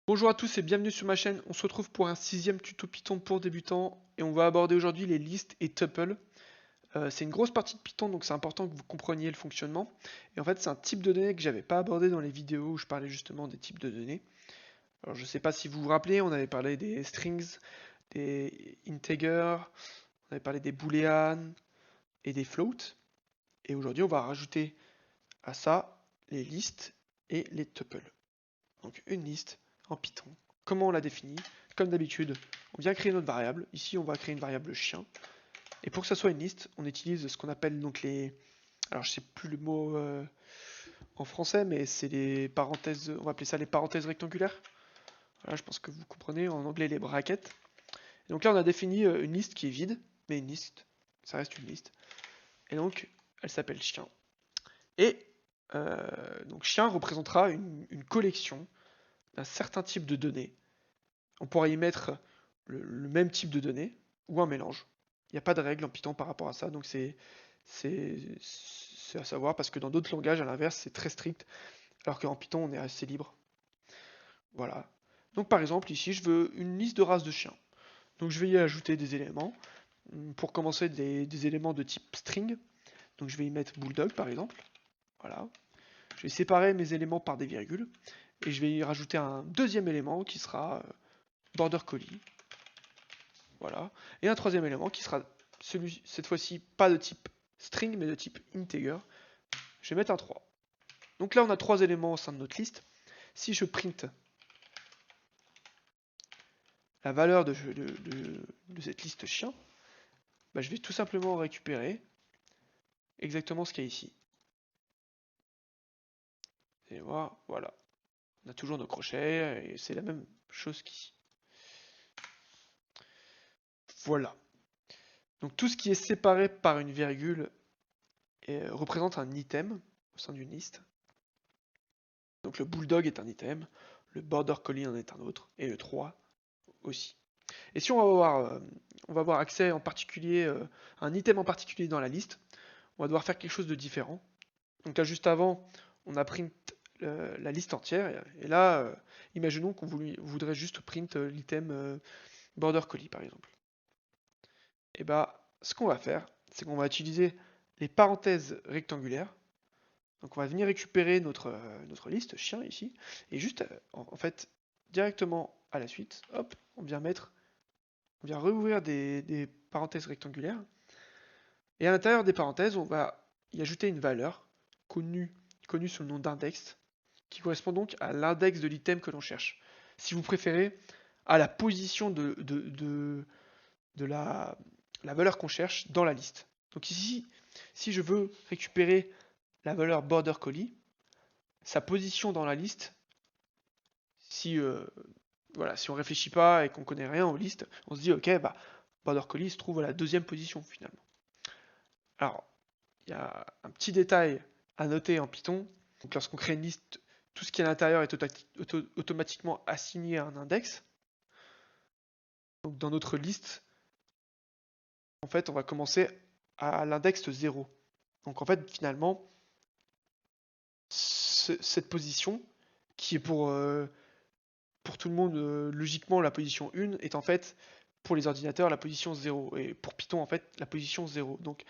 Bonjour à tous et bienvenue sur ma chaîne. On se retrouve pour un sixième tuto Python pour débutants et on va aborder aujourd'hui les listes et tuples. C'est une grosse partie de Python donc c'est important que vous compreniez le fonctionnement. Et en fait c'est un type de données que j'avais pas abordé dans les vidéos où je parlais justement des types de données. Alors je sais pas si vous vous rappelez, on avait parlé des strings, des integers, on avait parlé des booleans et des floats. Et aujourd'hui on va rajouter à ça les listes et les tuples. Donc une liste en Python. Comment on la définit? Comme d'habitude, on vient créer notre variable. Ici, on va créer une variable chien. Et pour que ça soit une liste, on utilise ce qu'on appelle donc les... Alors, je sais plus le mot en français, mais c'est les parenthèses... On va appeler ça les parenthèses rectangulaires. Voilà, je pense que vous comprenez. En anglais, les brackets. Et donc là, on a défini une liste qui est vide. Mais une liste, ça reste une liste. Et donc, elle s'appelle chien. Et donc, chien représentera une collection d'un certain type de données. On pourrait y mettre le même type de données ou un mélange. Il n'y a pas de règle en Python par rapport à ça, donc c'est à savoir parce que dans d'autres langages, à l'inverse, c'est très strict, alors qu'en Python, on est assez libre. Voilà. Donc par exemple, ici, je veux une liste de races de chiens. Donc je vais y ajouter des éléments. Pour commencer, des éléments de type string. Donc je vais y mettre bulldog par exemple. Voilà. Je vais séparer mes éléments par des virgules. Et je vais y rajouter un deuxième élément qui sera border collie. Voilà. Et un troisième élément qui sera celui, cette fois-ci, pas de type string, mais de type integer. Je vais mettre un 3. Donc là, on a trois éléments au sein de notre liste. Si je print la valeur de cette liste chien, bah, je vais tout simplement récupérer exactement ce qu'il y a ici. Et voir, voilà. On a toujours nos crochets, et c'est la même chose qu'ici. Voilà. Donc tout ce qui est séparé par une virgule représente un item au sein d'une liste. Donc le bulldog est un item, le border collie en est un autre, et le 3 aussi. Et si on va avoir accès en particulier à un item en particulier dans la liste, on va devoir faire quelque chose de différent. Donc là, juste avant, on a print la liste entière, et là, imaginons qu'on voudrait juste print l'item border collie par exemple. Et bah, ce qu'on va faire, c'est qu'on va utiliser les parenthèses rectangulaires. Donc on va venir récupérer notre liste chien ici, et juste en fait directement à la suite, hop, on vient rouvrir des parenthèses rectangulaires, et à l'intérieur des parenthèses, on va y ajouter une valeur connue sous le nom d'index, qui correspond donc à l'index de l'item que l'on cherche. Si vous préférez, à la position de la valeur qu'on cherche dans la liste. Donc ici, si je veux récupérer la valeur border collie, sa position dans la liste, si voilà, si on réfléchit pas et qu'on connaît rien aux listes, on se dit ok, bah border collie se trouve à la deuxième position finalement. Alors, il y a un petit détail à noter en Python. Donc lorsqu'on crée une liste, tout ce qui est à l'intérieur est automatiquement assigné à un index. Donc dans notre liste, en fait, on va commencer à l'index 0. Donc en fait, finalement, cette position, qui est pour tout le monde, logiquement, la position 1, est en fait, pour les ordinateurs, la position 0. Et pour Python, en fait, la position 0. Donc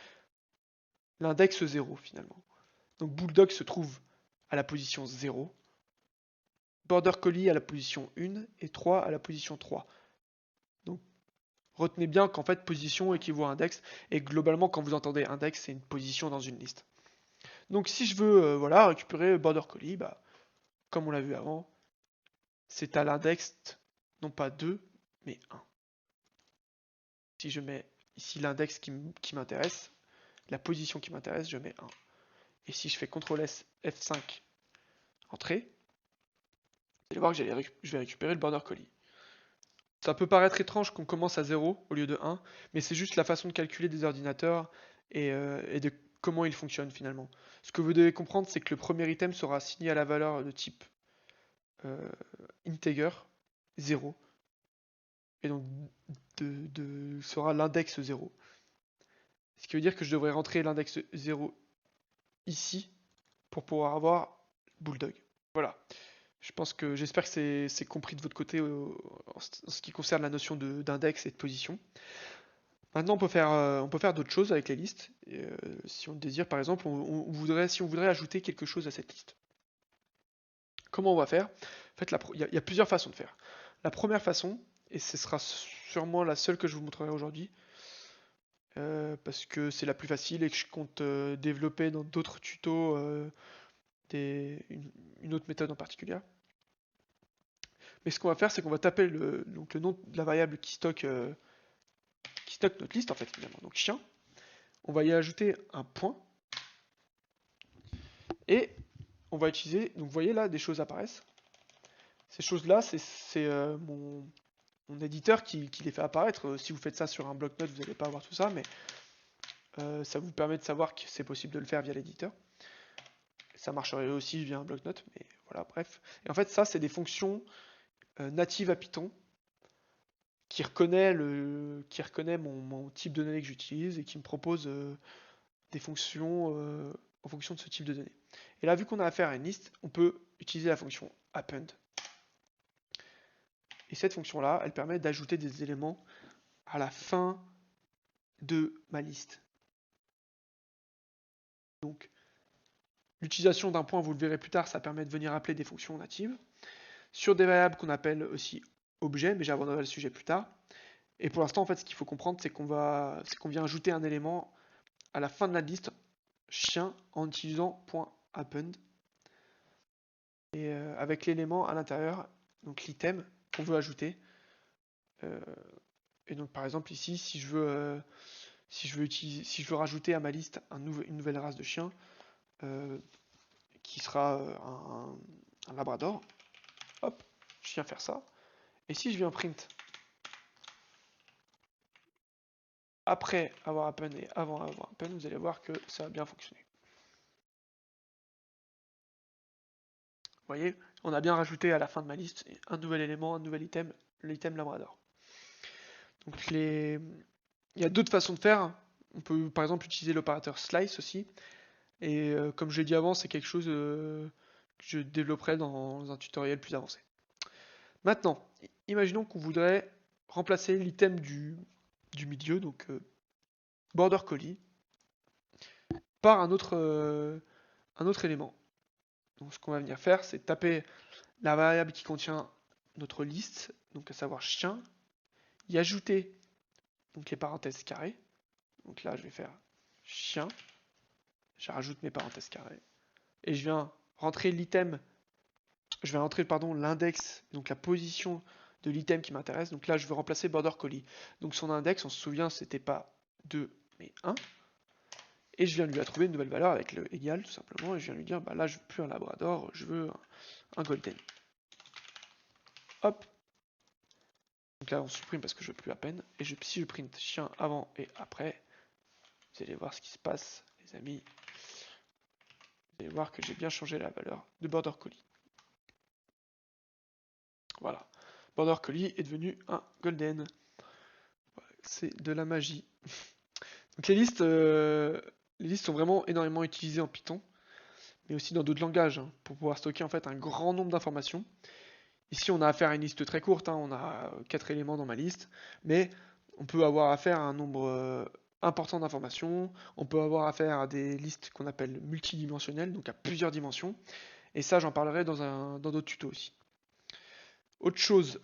l'index 0, finalement. Donc Bulldog se trouve à la position 0. Border Collie à la position 1 et 3 à la position 3. Donc retenez bien qu'en fait position équivaut à index et globalement quand vous entendez index c'est une position dans une liste. Donc si je veux voilà, récupérer Border Collie, bah, comme on l'a vu avant, c'est à l'index non pas 2 mais 1. Si je mets ici l'index qui m'intéresse, la position qui m'intéresse, je mets 1. Et si je fais CTRL S F5 entrée, vous allez voir que je vais récupérer le Border Collie. Ça peut paraître étrange qu'on commence à 0 au lieu de 1, mais c'est juste la façon de calculer des ordinateurs et de comment ils fonctionnent finalement. Ce que vous devez comprendre, c'est que le premier item sera assigné à la valeur de type euh, integer, 0, et donc sera l'index 0. Ce qui veut dire que je devrais rentrer l'index 0 ici pour pouvoir avoir bulldog. Voilà. J'espère que c'est compris de votre côté en ce qui concerne la notion d'index et de position. Maintenant, on peut faire d'autres choses avec les listes. Si on le désire, par exemple, si on voudrait ajouter quelque chose à cette liste. Comment on va faire? En fait, il y a plusieurs façons de faire. La première façon, et ce sera sûrement la seule que je vous montrerai aujourd'hui, parce que c'est la plus facile et que je compte développer dans d'autres tutos une autre méthode en particulier. Mais ce qu'on va faire, c'est qu'on va taper donc le nom de la variable qui stocke notre liste, en fait, finalement. Donc chien. On va y ajouter un point. Et on va utiliser, donc vous voyez là, des choses apparaissent. Ces choses-là, c'est mon éditeur qui les fait apparaître. Si vous faites ça sur un bloc-notes, vous n'allez pas avoir tout ça, mais ça vous permet de savoir que c'est possible de le faire via l'éditeur. Ça marcherait aussi via un bloc-notes, mais voilà, bref. Et en fait, ça, c'est des fonctions natives à Python qui reconnaît mon type de données que j'utilise et qui me propose des fonctions en fonction de ce type de données. Et là, vu qu'on a affaire à une liste, on peut utiliser la fonction append. Et cette fonction-là, elle permet d'ajouter des éléments à la fin de ma liste. Donc, l'utilisation d'un point, vous le verrez plus tard, ça permet de venir appeler des fonctions natives sur des variables qu'on appelle aussi objets, mais j'aborderai le sujet plus tard. Et pour l'instant, en fait, ce qu'il faut comprendre, c'est qu'on vient ajouter un élément à la fin de la liste chien en utilisant .append. Et avec l'élément à l'intérieur, donc l'item qu'on veut ajouter. Et donc par exemple ici, si je veux rajouter à ma liste une nouvelle race de chien, qui sera un labrador, hop, je viens faire ça. Et si je viens print après avoir append et avant avoir append, vous allez voir que ça va bien fonctionner. Vous voyez, on a bien rajouté à la fin de ma liste un nouvel élément, un nouvel item, l'item labrador. Donc il y a d'autres façons de faire. On peut par exemple utiliser l'opérateur slice aussi. Et comme je l'ai dit avant, c'est quelque chose que je développerai dans un tutoriel plus avancé. Maintenant, imaginons qu'on voudrait remplacer l'item du milieu, donc border collie, par un autre élément. Donc ce qu'on va venir faire, c'est taper la variable qui contient notre liste, donc à savoir chien, y ajouter donc les parenthèses carrées. Donc là, je vais faire chien, je rajoute mes parenthèses carrées, et je viens rentrer l'item, je vais rentrer l'index, donc la position de l'item qui m'intéresse. Donc là, je veux remplacer border collie. Donc son index, on se souvient, c'était pas 2, mais 1. Et je viens lui attribuer une nouvelle valeur avec le égal, tout simplement. Et je viens lui dire, bah là, je veux plus un labrador, je veux un golden. Hop. Donc là, on supprime parce que je veux plus à peine. Et si je print chien avant et après, vous allez voir ce qui se passe, les amis. Vous allez voir que j'ai bien changé la valeur de border collie. Voilà. Border collie est devenu un golden. C'est de la magie. Donc les listes sont vraiment énormément utilisées en Python, mais aussi dans d'autres langages, hein, pour pouvoir stocker en fait un grand nombre d'informations. Ici, on a affaire à une liste très courte, hein, on a 4 éléments dans ma liste, mais on peut avoir affaire à un nombre important d'informations, on peut avoir affaire à des listes qu'on appelle multidimensionnelles, donc à plusieurs dimensions, et ça j'en parlerai dans d'autres tutos aussi. Autre chose,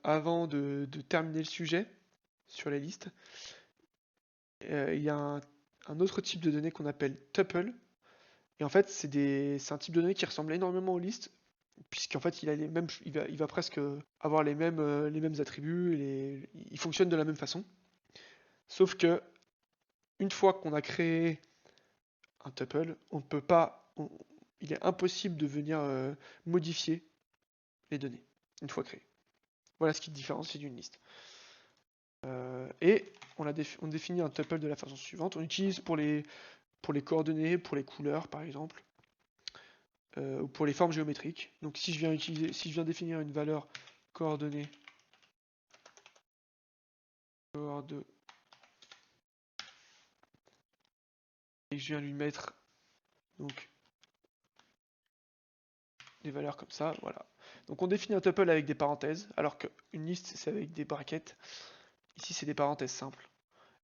avant de terminer le sujet sur les listes, il y a un autre type de données qu'on appelle tuple, et en fait c'est un type de données qui ressemble énormément aux listes, puisqu'en fait il va presque avoir les mêmes attributs, il fonctionne de la même façon. Sauf que une fois qu'on a créé un tuple, on peut pas, il est impossible de venir modifier les données une fois créées. Voilà ce qui différencie d'une liste. Et on définit un tuple de la façon suivante. On utilise pour les coordonnées, pour les couleurs par exemple, ou pour les formes géométriques. Donc si je viens définir une valeur coordonnée et je viens lui mettre donc des valeurs comme ça, voilà. Donc on définit un tuple avec des parenthèses, alors qu'une liste c'est avec des brackets. Ici c'est des parenthèses simples.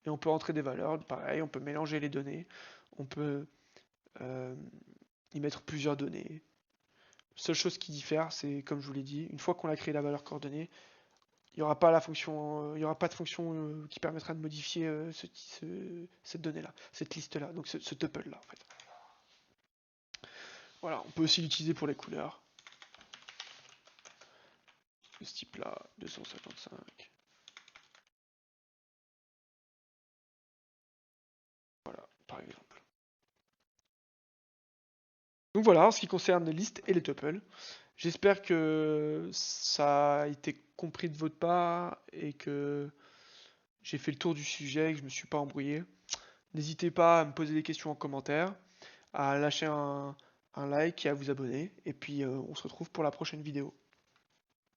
Et on peut entrer des valeurs, pareil, on peut mélanger les données, on peut y mettre plusieurs données. Seule chose qui diffère, c'est comme je vous l'ai dit, une fois qu'on a créé la valeur coordonnée, il n'y aura pas la fonction, il y aura pas de fonction qui permettra de modifier cette donnée-là, cette liste-là, donc ce tuple-là en fait. Voilà, on peut aussi l'utiliser pour les couleurs. De ce type-là, 255. Voilà, par exemple. Donc voilà, en ce qui concerne les listes et les tuples. J'espère que ça a été compris de votre part et que j'ai fait le tour du sujet et que je ne me suis pas embrouillé. N'hésitez pas à me poser des questions en commentaire, à lâcher un like et à vous abonner. Et puis on se retrouve pour la prochaine vidéo.